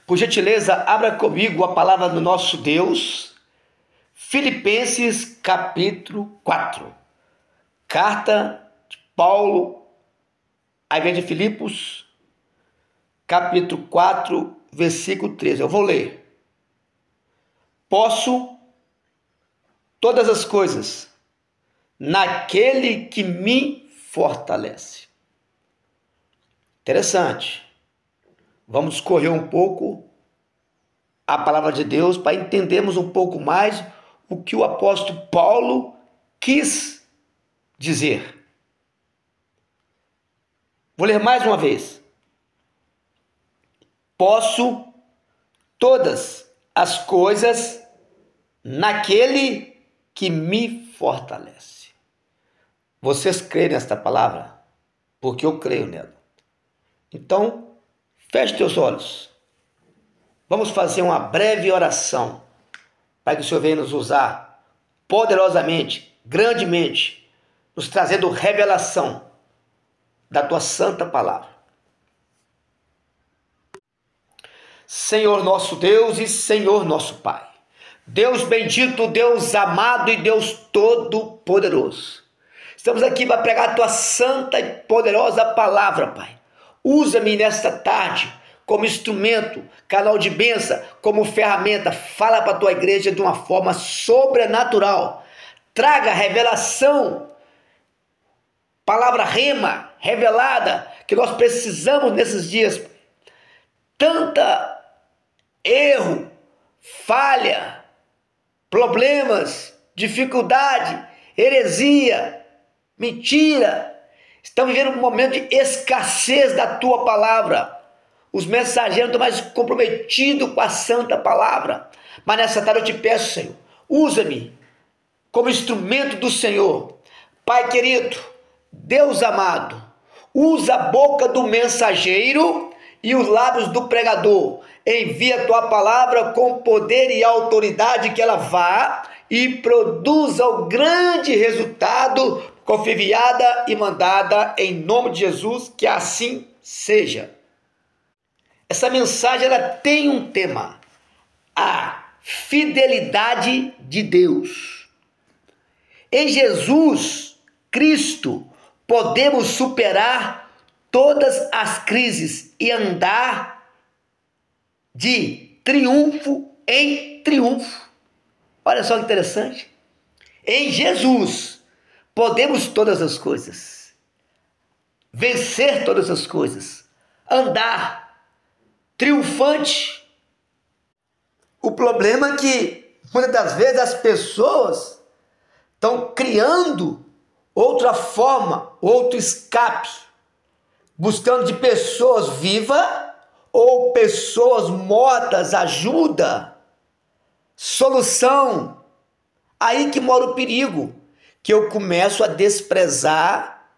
Por gentileza, abra comigo a palavra do nosso Deus, Filipenses capítulo 4. Carta de Paulo à igreja de Filipos, capítulo 4, versículo 13. Eu vou ler. Posso todas as coisas naquele que me fortalece. Interessante. Vamos escolher um pouco a palavra de Deus para entendermos um pouco mais o que o apóstolo Paulo quis dizer. Vou ler mais uma vez. Posso todas as coisas naquele que me fortalece. Vocês creem nesta palavra? Porque eu creio nela. Então, feche teus olhos. Vamos fazer uma breve oração para que o Senhor venha nos usar poderosamente, grandemente, nos trazendo revelação da tua santa palavra. Senhor nosso Deus e Senhor nosso Pai, Deus bendito, Deus amado e Deus todo-poderoso, estamos aqui para pregar a tua santa e poderosa palavra, Pai. Usa-me nesta tarde como instrumento, canal de bênção, como ferramenta. Fala para a tua igreja de uma forma sobrenatural. Traga revelação, palavra rema, revelada, que nós precisamos nesses dias. Tanta erro, falha, problemas, dificuldade, heresia, mentira. Estamos vivendo um momento de escassez da tua palavra. Os mensageiros estão mais comprometidos com a santa palavra. Mas nessa tarde eu te peço, Senhor, usa-me como instrumento do Senhor. Pai querido, Deus amado, usa a boca do mensageiro e os lábios do pregador. Envia a tua palavra com poder e autoridade, que ela vá e produza o grande resultado, confiada e mandada em nome de Jesus, que assim seja. Essa mensagem ela tem um tema: a fidelidade de Deus. Em Jesus Cristo podemos superar todas as crises e andar de triunfo em triunfo. Olha só que interessante. Em Jesus podemos todas as coisas, vencer todas as coisas, andar triunfante. O problema é que muitas das vezes as pessoas estão criando outra forma, outro escape, buscando de pessoas vivas ou pessoas mortas ajuda, solução. Aí que mora o perigo, que eu começo a desprezar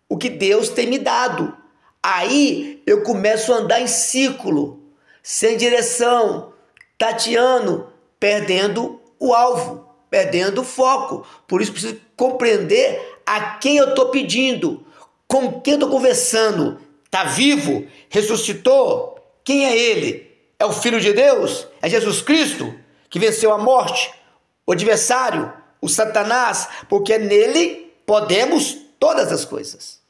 o que Deus tem me dado. Aí eu começo a andar em círculo, sem direção, tateando, perdendo o alvo, perdendo o foco. Por isso preciso compreender a quem eu estou pedindo, com quem eu estou conversando. Está vivo? Ressuscitou? Quem é ele? É o Filho de Deus? É Jesus Cristo que venceu a morte, o adversário, o Satanás, porque nele podemos todas as coisas.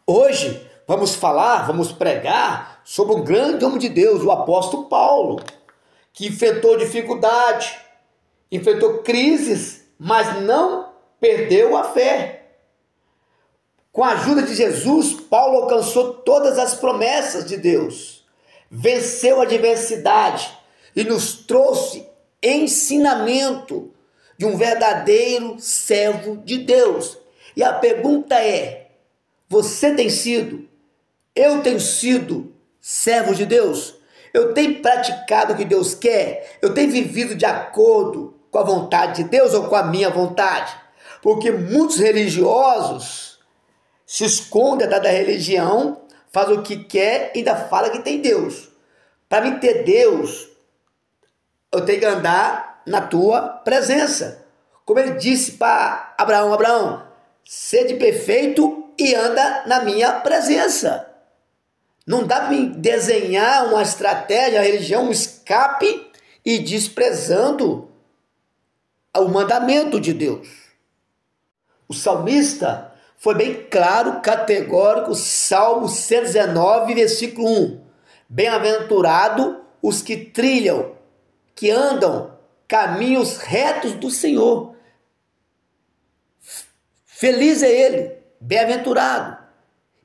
Hoje vamos pregar sobre um grande homem de Deus, o apóstolo Paulo, que enfrentou dificuldade, enfrentou crises, mas não perdeu a fé. Com a ajuda de Jesus, Paulo alcançou todas as promessas de Deus, venceu a adversidade e nos trouxe ensinamento de um verdadeiro servo de Deus. E a pergunta é: você tem sido? Eu tenho sido servo de Deus? Eu tenho praticado o que Deus quer? Eu tenho vivido de acordo com a vontade de Deus ou com a minha vontade? Porque muitos religiosos se escondem atrás da religião, fazem o que quer e ainda fala que tem Deus. Para mim ter Deus, eu tenho que andar na tua presença. Como ele disse para Abraão: Abraão, sede perfeito e anda na minha presença. Não dá para desenhar uma estratégia, a religião, um escape e desprezando o mandamento de Deus. O salmista foi bem claro, categórico, Salmo 119, versículo 1. Bem-aventurado os que trilham, que andam caminhos retos do Senhor. Feliz é ele, bem-aventurado.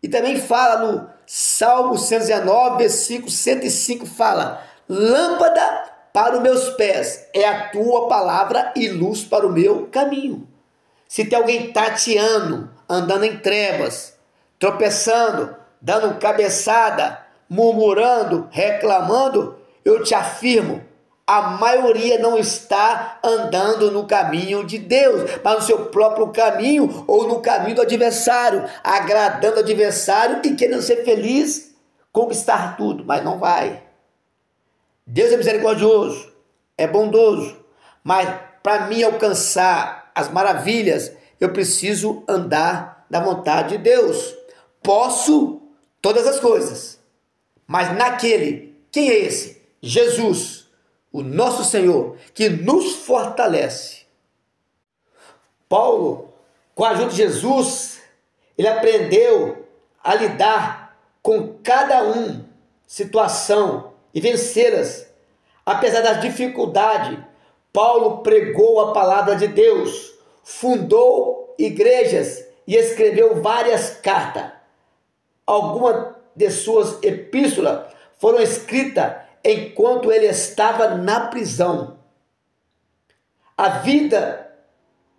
E também fala no Salmo 119, versículo 105, fala: lâmpada para os meus pés é a tua palavra e luz para o meu caminho. Se tem alguém tateando, andando em trevas, tropeçando, dando cabeçada, murmurando, reclamando, eu te afirmo, a maioria não está andando no caminho de Deus, mas no seu próprio caminho ou no caminho do adversário, agradando o adversário e querendo ser feliz, conquistar tudo, mas não vai. Deus é misericordioso, é bondoso, mas para mim alcançar as maravilhas, eu preciso andar na vontade de Deus. Posso todas as coisas, mas naquele, quem é esse? Jesus, o nosso Senhor, que nos fortalece. Paulo, com a ajuda de Jesus, ele aprendeu a lidar com cada situação e vencê-las. Apesar das dificuldades, Paulo pregou a palavra de Deus, fundou igrejas e escreveu várias cartas. Algumas de suas epístolas foram escritas enquanto ele estava na prisão. A vida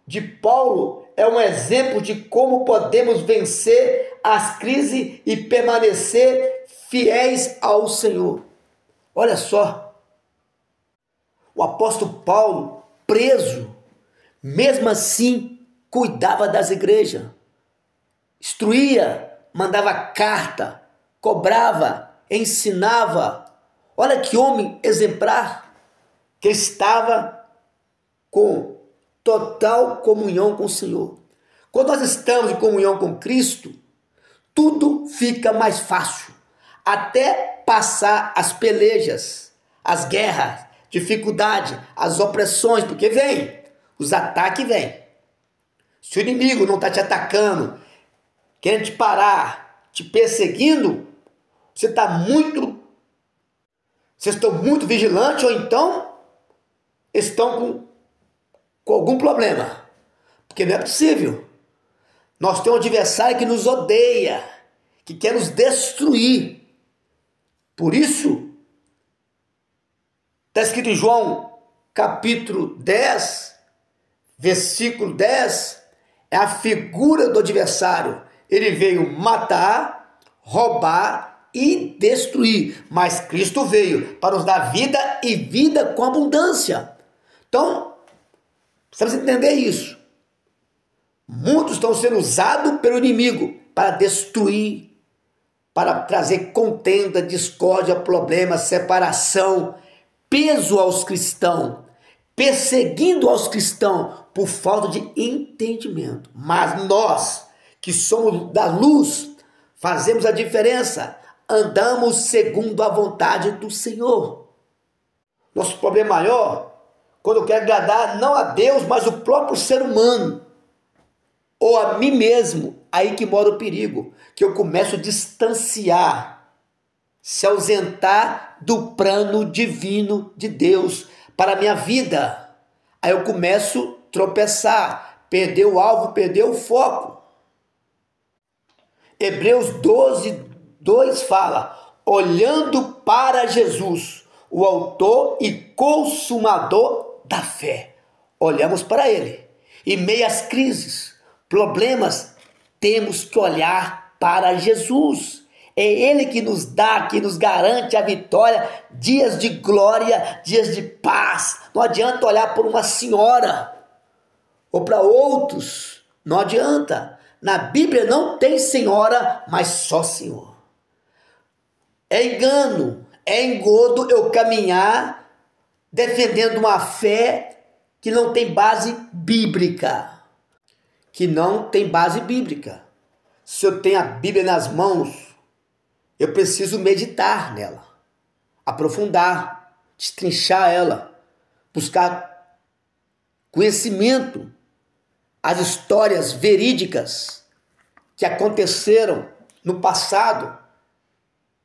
de Paulo é um exemplo de como podemos vencer as crises e permanecer fiéis ao Senhor. Olha só, o apóstolo Paulo, preso, mesmo assim, cuidava das igrejas, instruía, mandava carta, cobrava, ensinava. Olha que homem exemplar, que estava com total comunhão com o Senhor. Quando nós estamos em comunhão com Cristo, tudo fica mais fácil, até passar as pelejas, as guerras, dificuldade, as opressões, porque vem, os ataques vêm. Se o inimigo não está te atacando, querendo te parar, te perseguindo, vocês estão muito vigilantes ou então estão com algum problema, porque não é possível. Nós temos um adversário que nos odeia, que quer nos destruir. Por isso, está escrito em João capítulo 10, versículo 10, é a figura do adversário. Ele veio matar, roubar e destruir, mas Cristo veio para nos dar vida e vida com abundância. Então, precisamos entender isso. Muitos estão sendo usados pelo inimigo para destruir, para trazer contenda, discórdia, problemas, separação, peso aos cristãos, perseguindo aos cristãos por falta de entendimento. Mas nós, que somos da luz, fazemos a diferença, andamos segundo a vontade do Senhor. Nosso problema maior, quando eu quero agradar não a Deus, mas o próprio ser humano, ou a mim mesmo, aí que mora o perigo, que eu começo a distanciar, se ausentar do plano divino de Deus para a minha vida. Aí eu começo a tropeçar, perder o alvo, perder o foco. Hebreus 12, 2 fala: olhando para Jesus, o autor e consumador da fé. Olhamos para ele. Em meio às crises, problemas, temos que olhar para Jesus. É ele que nos dá, que nos garante a vitória, dias de glória, dias de paz. Não adianta olhar por uma senhora ou para outros, não adianta. Na Bíblia não tem senhora, mas só Senhor. É engano, é engodo eu caminhar defendendo uma fé que não tem base bíblica. Que não tem base bíblica. Se eu tenho a Bíblia nas mãos, eu preciso meditar nela, aprofundar, destrinchar ela, buscar conhecimento, as histórias verídicas que aconteceram no passado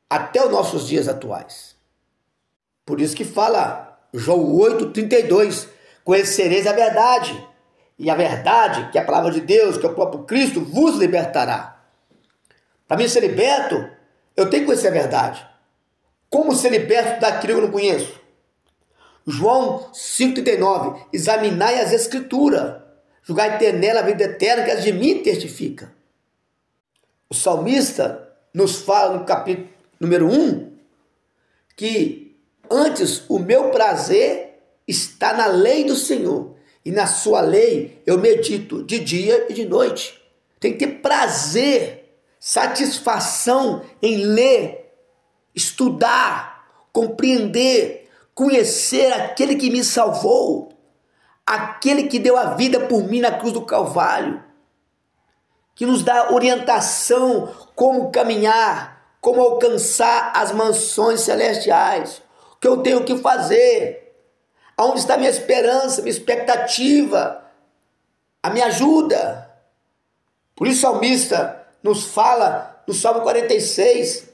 até os nossos dias atuais. Por isso que fala João 8,32, conhecereis a verdade, e a verdade, que é a palavra de Deus, que é o próprio Cristo, vos libertará. Para mim ser liberto, eu tenho que conhecer a verdade. Como ser liberto daquilo que eu não conheço? João 5,39, examinai as escrituras, julgai ter nela a vida eterna, que as de mim testifica. O salmista nos fala no capítulo número 1, que antes o meu prazer está na lei do Senhor, e na sua lei eu medito de dia e de noite. Tem que ter prazer, satisfação em ler, estudar, compreender, conhecer aquele que me salvou, aquele que deu a vida por mim na cruz do Calvário, que nos dá orientação como caminhar, como alcançar as mansões celestiais, o que eu tenho que fazer, aonde está minha esperança, minha expectativa, a minha ajuda. Por isso o salmista nos fala no Salmo 46,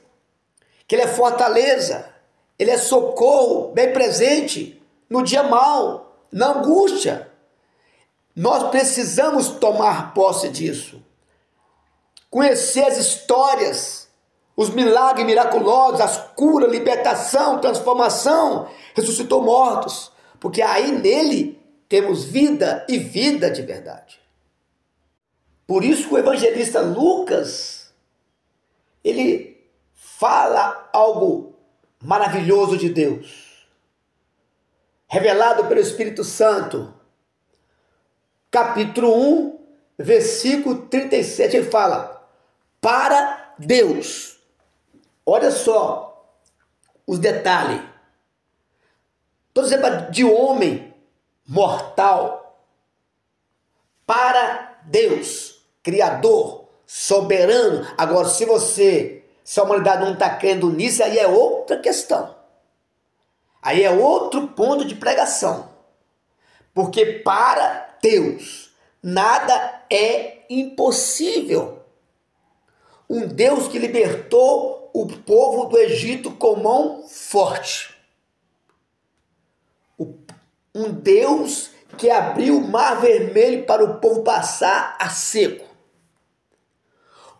que ele é fortaleza, ele é socorro bem presente no dia mau, na angústia. Nós precisamos tomar posse disso. Conhecer as histórias, os milagres miraculosos, as curas, libertação, transformação, ressuscitou mortos, porque aí nele temos vida e vida de verdade. Por isso que o evangelista Lucas, ele fala algo maravilhoso de Deus, revelado pelo Espírito Santo. Capítulo 1, versículo 37, ele fala, para Deus. Olha só os detalhes. Estou dizendo de homem mortal, para Deus, Criador, soberano. Agora, se a humanidade não está crendo nisso, aí é outra questão. Aí é outro ponto de pregação. Porque para Deus, nada é impossível. Um Deus que libertou o povo do Egito com mão forte. Um Deus que abriu o mar vermelho para o povo passar a seco.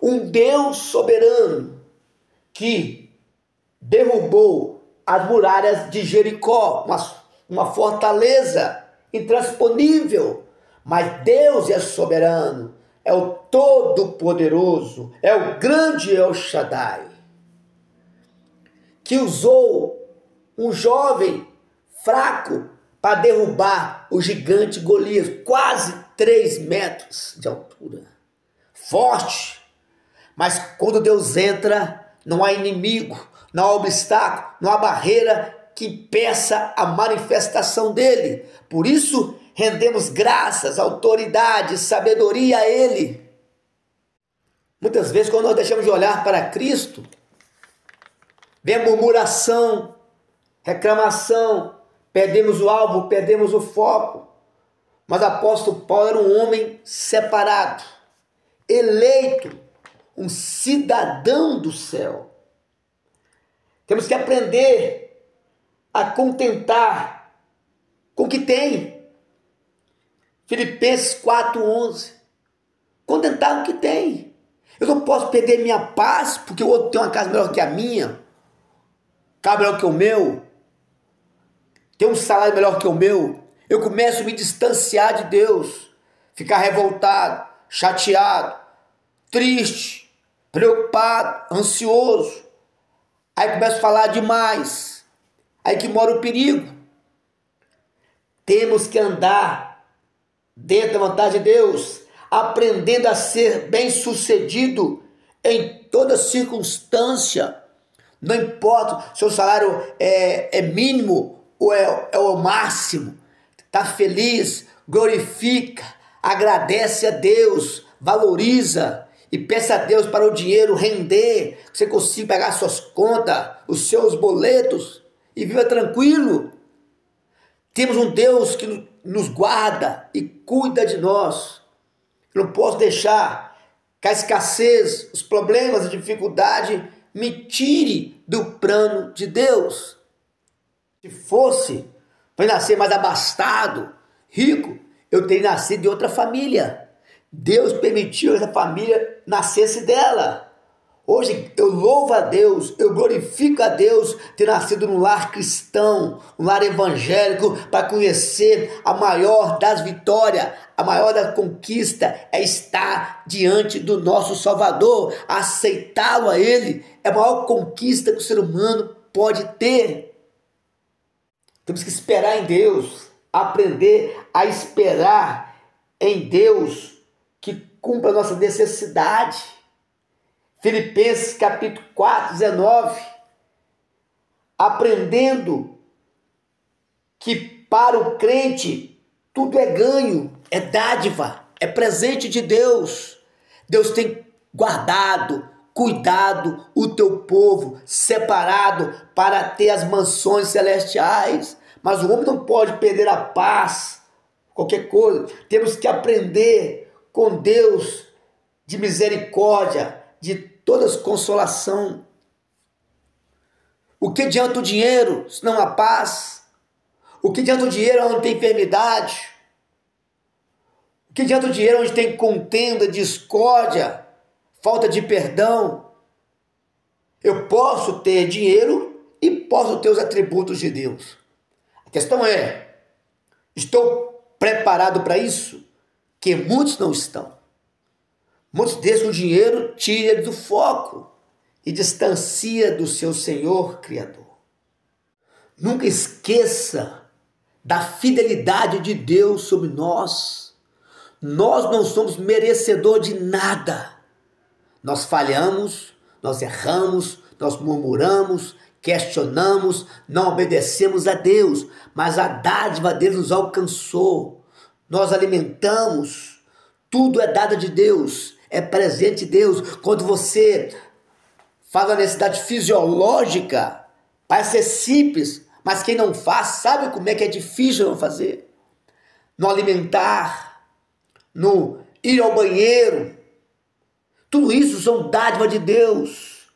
Um Deus soberano que derrubou as muralhas de Jericó, uma fortaleza intransponível. Mas Deus é soberano, é o Todo-Poderoso, é o grande El Shaddai, que usou um jovem fraco para derrubar o gigante Golias, quase 3 metros de altura, forte. Mas quando Deus entra, não há inimigo, não há obstáculo, não há barreira que impeça a manifestação dele. Por isso, rendemos graças, autoridade, sabedoria a ele. Muitas vezes, quando nós deixamos de olhar para Cristo, vem murmuração, reclamação, perdemos o alvo, perdemos o foco. Mas o apóstolo Paulo era um homem separado, eleito, um cidadão do céu. Temos que aprender a contentar com o que tem. Filipenses 4,11. Contentar com o que tem. Eu não posso perder minha paz porque o outro tem uma casa melhor que a minha, carro melhor que o meu, tem um salário melhor que o meu. Eu começo a me distanciar de Deus, ficar revoltado, chateado, triste, preocupado, ansioso. Aí começo a falar demais. Aí que mora o perigo. Temos que andar dentro da vontade de Deus, aprendendo a ser bem-sucedido em toda circunstância. Não importa se o salário é mínimo ou é o máximo. Está feliz, glorifica, agradece a Deus, valoriza e peça a Deus para o dinheiro render, que você consiga pagar suas contas, os seus boletos e viva tranquilo. Temos um Deus que nos guarda e cuida de nós. Eu não posso deixar que a escassez, os problemas, a dificuldade me tire do plano de Deus. Se fosse para nascer mais abastado, rico, eu teria nascido de outra família. Deus permitiu que essa família nascesse dela. Hoje eu louvo a Deus, eu glorifico a Deus ter nascido num lar cristão, um lar evangélico, para conhecer a maior das vitórias, a maior da conquista é estar diante do nosso Salvador, aceitá-lo a Ele, é a maior conquista que o ser humano pode ter. Temos que esperar em Deus, aprender a esperar em Deus que cumpra a nossa necessidade. Filipenses capítulo 4, 19, aprendendo que para o crente tudo é ganho, é dádiva, é presente de Deus. Deus tem guardado, cuidado o teu povo, separado para ter as mansões celestiais. Mas o homem não pode perder a paz, qualquer coisa. Temos que aprender com Deus de misericórdia, de todas consolação. O que adianta o dinheiro se não há paz? O que adianta o dinheiro onde tem enfermidade? O que adianta o dinheiro onde tem contenda, discórdia, falta de perdão? Eu posso ter dinheiro e posso ter os atributos de Deus. A questão é, estou preparado para isso? Que muitos não estão. Muitos deixam o dinheiro, tira do foco e distancia do seu Senhor Criador. Nunca esqueça da fidelidade de Deus sobre nós. Nós não somos merecedores de nada. Nós falhamos, nós erramos, nós murmuramos, questionamos, não obedecemos a Deus, mas a dádiva dele nos alcançou. Nós alimentamos, tudo é dado de Deus. É presente de Deus. Quando você faz a necessidade fisiológica, parece ser simples, mas quem não faz sabe como é que é difícil não fazer. No alimentar, no ir ao banheiro, tudo isso são dádivas de Deus.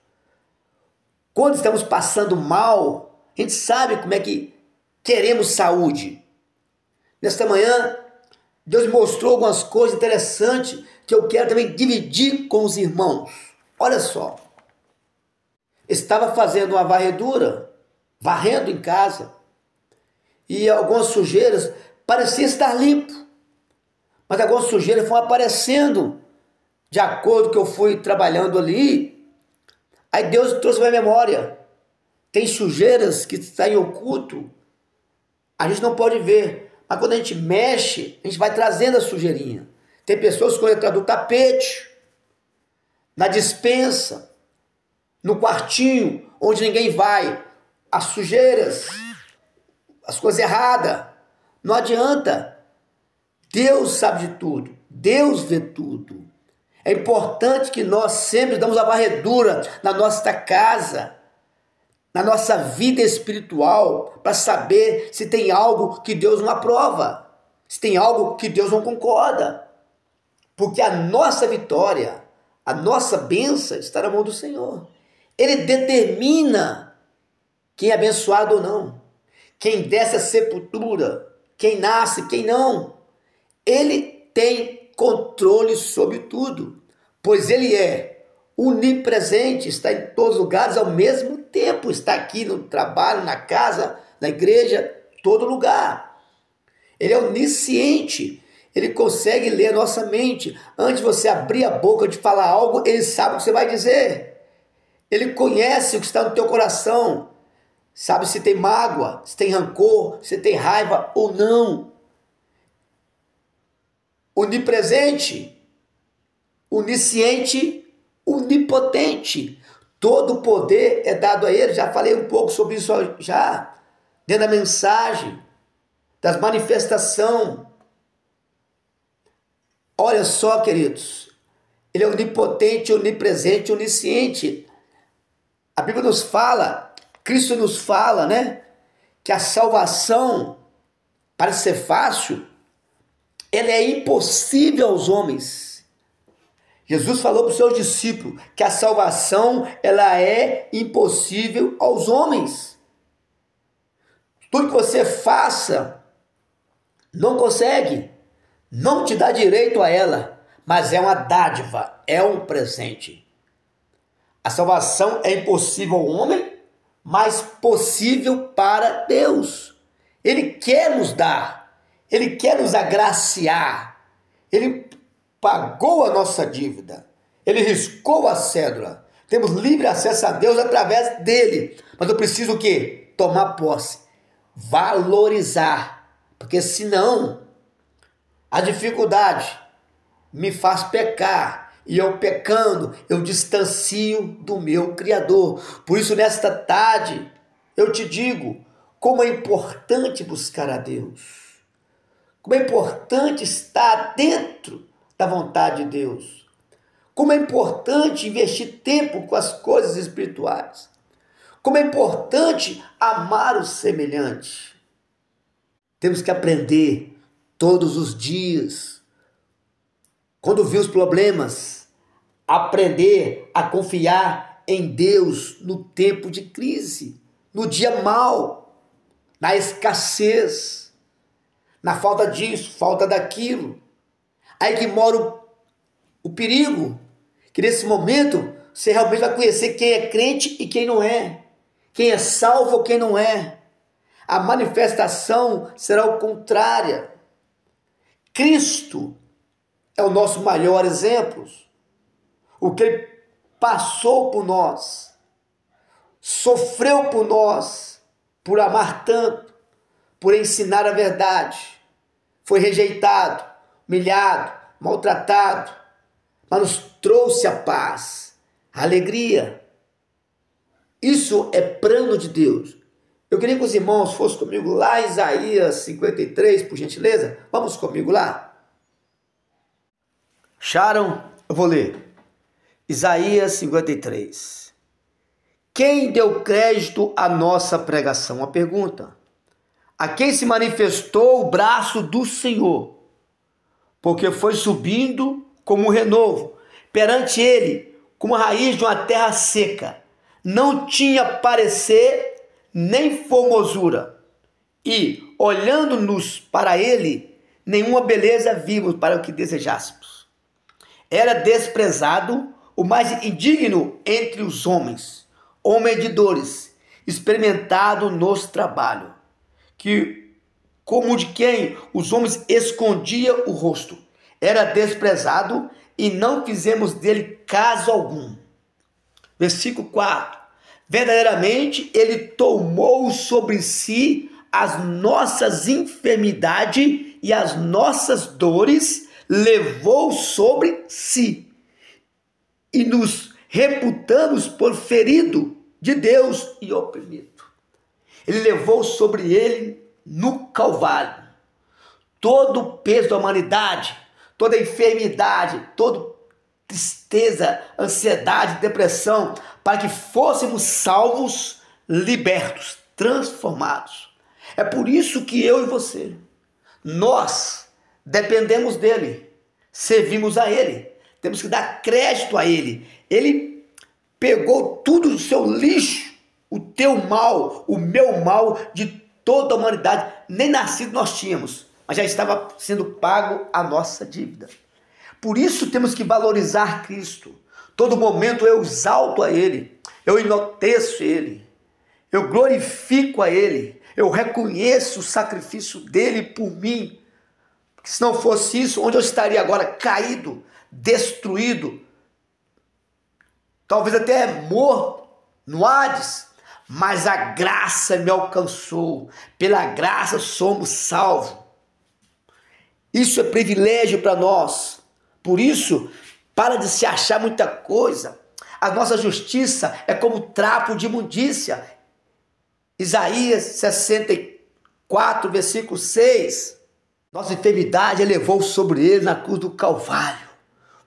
Quando estamos passando mal, a gente sabe como é que queremos saúde. Nesta manhã, Deus me mostrou algumas coisas interessantes que eu quero também dividir com os irmãos. Olha só. Estava fazendo uma varredura, varrendo em casa, e algumas sujeiras pareciam estar limpo, mas algumas sujeiras foram aparecendo de acordo com o que eu fui trabalhando ali. Aí Deus trouxe minha memória. Tem sujeiras que estão em oculto, a gente não pode ver, mas quando a gente mexe, a gente vai trazendo a sujeirinha. Tem pessoas que entram do tapete, na despensa, no quartinho, onde ninguém vai, as sujeiras, as coisas erradas. Não adianta. Deus sabe de tudo. Deus vê tudo. É importante que nós sempre damos a varredura na nossa casa, na nossa vida espiritual, para saber se tem algo que Deus não aprova, se tem algo que Deus não concorda. Porque a nossa vitória, a nossa bênção está na mão do Senhor. Ele determina quem é abençoado ou não, quem desce a sepultura, quem nasce, quem não. Ele tem controle sobre tudo, pois ele é onipresente, está em todos os lugares ao mesmo tempo, está aqui no trabalho, na casa, na igreja, todo lugar. Ele é onisciente, ele consegue ler a nossa mente. Antes de você abrir a boca de falar algo, ele sabe o que você vai dizer. Ele conhece o que está no teu coração, sabe se tem mágoa, se tem rancor, se tem raiva ou não. Onipresente, onisciente, onipotente. Todo o poder é dado a ele. Já falei um pouco sobre isso já, dentro da mensagem, das manifestações. Olha só, queridos, Ele é onipotente, onipresente, onisciente. A Bíblia nos fala, Cristo nos fala, né? Que a salvação, para ser fácil, ela é impossível aos homens. Jesus falou para os seus discípulos que a salvação, ela é impossível aos homens. Tudo que você faça, não consegue, não te dá direito a ela, mas é uma dádiva, é um presente. A salvação é impossível ao homem, mas possível para Deus. Ele quer nos dar, Ele quer nos agraciar, Ele pagou a nossa dívida, Ele riscou a cédula, temos livre acesso a Deus através dele, mas eu preciso o quê? Tomar posse, valorizar, porque senão a dificuldade me faz pecar, e eu pecando, eu distancio do meu Criador. Por isso, nesta tarde, eu te digo, como é importante buscar a Deus, como é importante estar dentro da vontade de Deus, como é importante investir tempo com as coisas espirituais, como é importante amar o semelhante. Temos que aprender todos os dias, quando vir os problemas, aprender a confiar em Deus no tempo de crise, no dia mau, na escassez, na falta disso, falta daquilo. Aí que mora o perigo, que nesse momento você realmente vai conhecer quem é crente e quem não é, quem é salvo ou quem não é. A manifestação será o contrária. Cristo é o nosso maior exemplo. O que ele passou por nós, sofreu por nós, por amar tanto, por ensinar a verdade. Foi rejeitado, humilhado, maltratado, mas nos trouxe a paz, a alegria. Isso é plano de Deus. Eu queria que os irmãos fossem comigo lá em Isaías 53, por gentileza. Vamos comigo lá? Acharam? Eu vou ler. Isaías 53. Quem deu crédito à nossa pregação? Uma pergunta. A quem se manifestou o braço do Senhor? Porque foi subindo como um renovo, perante ele, como a raiz de uma terra seca. Não tinha parecer nem formosura. E, olhando-nos para ele, nenhuma beleza vimos para o que desejássemos. Era desprezado, o mais indigno entre os homens, homem de dores, experimentado nos trabalhos, que como de quem os homens escondiam o rosto, era desprezado e não fizemos dele caso algum. Versículo 4. Verdadeiramente ele tomou sobre si as nossas enfermidades e as nossas dores levou sobre si. E nos reputamos por ferido de Deus e oprimido. Ele levou sobre ele no Calvário todo o peso da humanidade, toda a enfermidade, toda tristeza, ansiedade, depressão, para que fôssemos salvos, libertos, transformados. É por isso que eu e você, nós dependemos dele, servimos a ele, temos que dar crédito a ele. Ele pegou tudo o seu lixo, o teu mal, o meu mal, de toda a humanidade. Nem nascido nós tínhamos, mas já estava sendo pago a nossa dívida. Por isso temos que valorizar Cristo. Todo momento eu exalto a ele, eu enalteço ele, eu glorifico a ele, eu reconheço o sacrifício dele por mim. Porque se não fosse isso, onde eu estaria agora? Caído, destruído, talvez até morto no Hades. Mas a graça me alcançou, pela graça somos salvos. Isso é privilégio para nós. Por isso, para de se achar muita coisa. A nossa justiça é como trapo de imundícia. Isaías 64, versículo 6. Nossa enfermidade levou sobre ele na cruz do Calvário.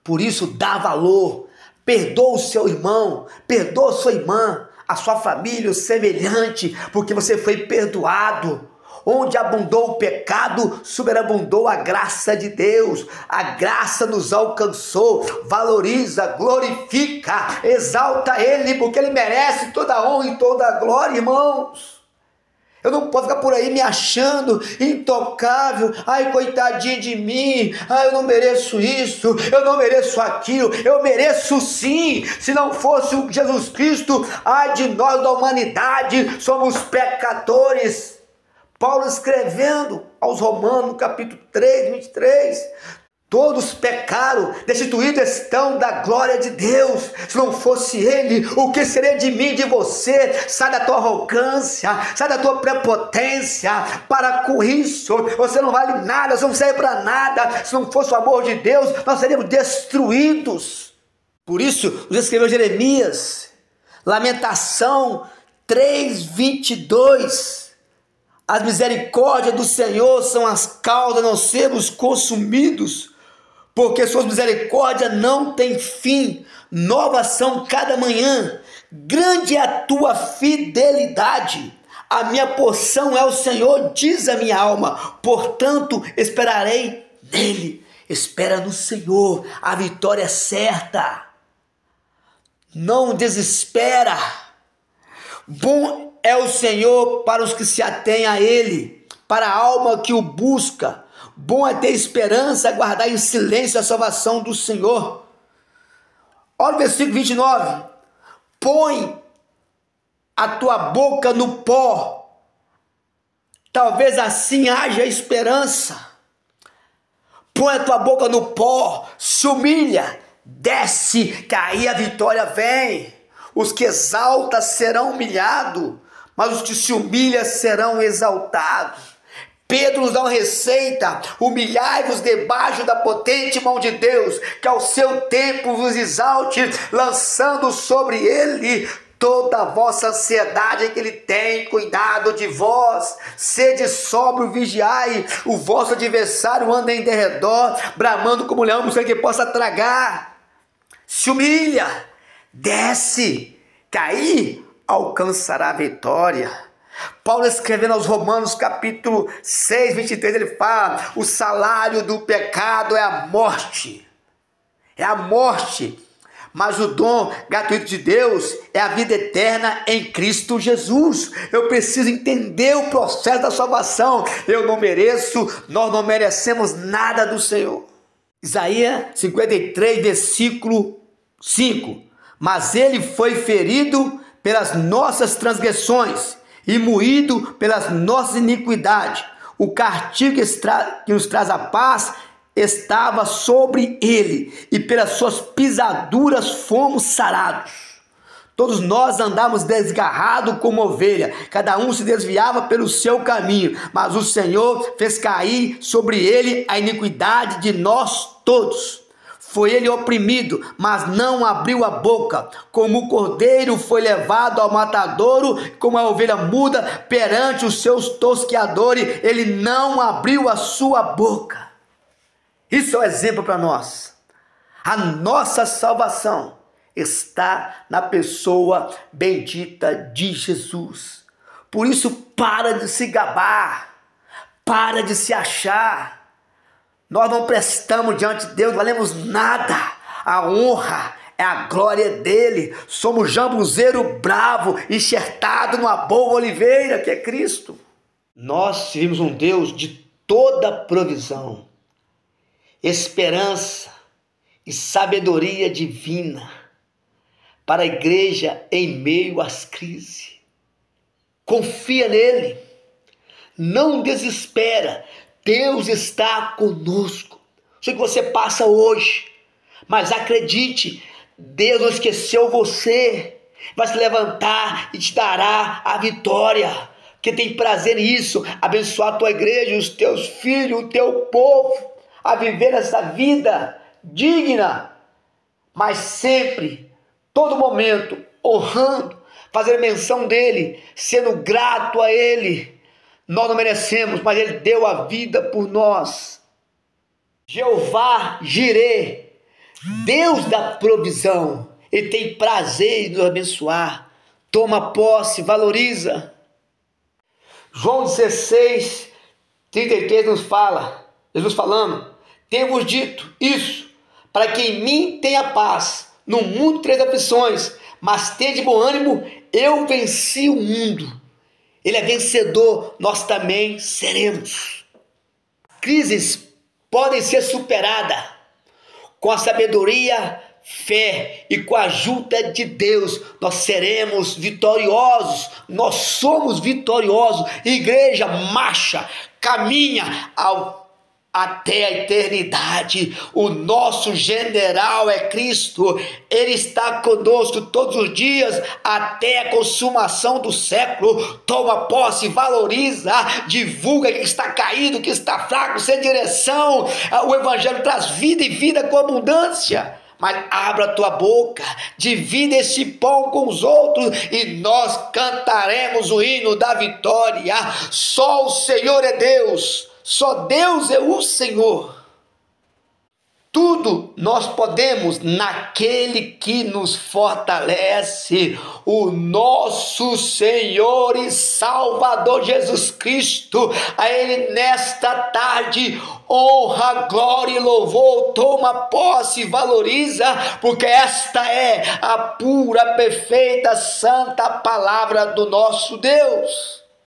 Por isso, dá valor, perdoa o seu irmão, perdoa a sua irmã, a sua família, o semelhante, porque você foi perdoado. Onde abundou o pecado, superabundou a graça de Deus. A graça nos alcançou. Valoriza, glorifica, exalta Ele, porque Ele merece toda a honra e toda a glória, irmãos. Eu não posso ficar por aí me achando intocável. Ai, coitadinho de mim. Ai, eu não mereço isso. Eu não mereço aquilo. Eu mereço sim. Se não fosse o Jesus Cristo, ai de nós da humanidade, somos pecadores. Paulo escrevendo aos Romanos, capítulo 3, 23. Todos pecaram, destituídos estão da glória de Deus. Se não fosse Ele, o que seria de mim e de você? Sai da tua arrogância, sai da tua prepotência. Para com isso, você não vale nada, você não serve para nada. Se não fosse o amor de Deus, nós seríamos destruídos. Por isso, nos escreveu Jeremias, Lamentação 3, 22. As misericórdias do Senhor são as causas de não sermos consumidos, porque suas misericórdias não têm fim, novas são cada manhã, grande é a tua fidelidade. A minha porção é o Senhor, diz a minha alma, portanto esperarei nele. Espera no Senhor, a vitória é certa. Não desespera. Bom é o Senhor para os que se atêm a Ele, para a alma que o busca. Bom é ter esperança, aguardar em silêncio a salvação do Senhor. Olha o versículo 29. Põe a tua boca no pó, talvez assim haja esperança. Põe a tua boca no pó, se humilha, desce, que aí a vitória vem. Os que exaltam serão humilhados, mas os que se humilham serão exaltados. Pedro nos dá uma receita: humilhai-vos debaixo da potente mão de Deus, que ao seu tempo vos exalte, lançando sobre ele toda a vossa ansiedade, que ele tem cuidado de vós. Sede sóbrio, vigiai, o vosso adversário anda em derredor, bramando como leão, buscando que possa tragar. Se humilha, desce, que aí alcançará a vitória. Paulo escrevendo aos Romanos capítulo 6, 23, ele fala: o salário do pecado é a morte. É a morte. Mas o dom gratuito de Deus é a vida eterna em Cristo Jesus. Eu preciso entender o processo da salvação. Eu não mereço, nós não merecemos nada do Senhor. Isaías 53, versículo 5. Mas ele foi ferido pelas nossas transgressões e moído pelas nossas iniquidades. O castigo que nos traz a paz estava sobre ele, e pelas suas pisaduras fomos sarados. Todos nós andamos desgarrados como ovelha, cada um se desviava pelo seu caminho, mas o Senhor fez cair sobre ele a iniquidade de nós todos. Foi ele oprimido, mas não abriu a boca. Como o cordeiro foi levado ao matadouro, como a ovelha muda perante os seus tosqueadores, ele não abriu a sua boca. Isso é um exemplo para nós. A nossa salvação está na pessoa bendita de Jesus. Por isso, para de se gabar, para de se achar. Nós não prestamos diante de Deus, não valemos nada. A honra é a glória dele. Somos jambuzeiro bravo, enxertado numa boa oliveira, que é Cristo. Nós servimos um Deus de toda provisão, esperança e sabedoria divina para a igreja em meio às crises. Confia nele, não desespera. Deus está conosco. Sei que você passa hoje, mas acredite, Deus não esqueceu você. Vai se levantar e te dará a vitória, porque tem prazer nisso, abençoar a tua igreja, os teus filhos, o teu povo, a viver essa vida digna, mas sempre, todo momento, honrando, fazendo menção dele, sendo grato a ele. Nós não merecemos, mas ele deu a vida por nós. Jeová Jireh, Deus da provisão, Ele tem prazer em nos abençoar. Toma posse, valoriza. João 16, 33 nos fala, Jesus falando: tenho-vos dito isso, para que em mim tenha paz. No mundo três aflições, mas tende bom ânimo, eu venci o mundo. Ele é vencedor, nós também seremos. Crises podem ser superadas com a sabedoria, fé e com a ajuda de Deus. Nós seremos vitoriosos, nós somos vitoriosos. Igreja, marcha, caminha até a eternidade. O nosso general é Cristo. Ele está conosco todos os dias até a consumação do século. Toma posse, valoriza, divulga que está caído, que está fraco, sem direção. O evangelho traz vida e vida com abundância. Mas abra a tua boca, divida esse pão com os outros e nós cantaremos o hino da vitória. Só o Senhor é Deus. Só Deus é o Senhor. Tudo nós podemos naquele que nos fortalece, o nosso Senhor e Salvador Jesus Cristo. A Ele nesta tarde honra, glória e louvor. Toma posse, valoriza, porque esta é a pura, perfeita, santa palavra do nosso Deus.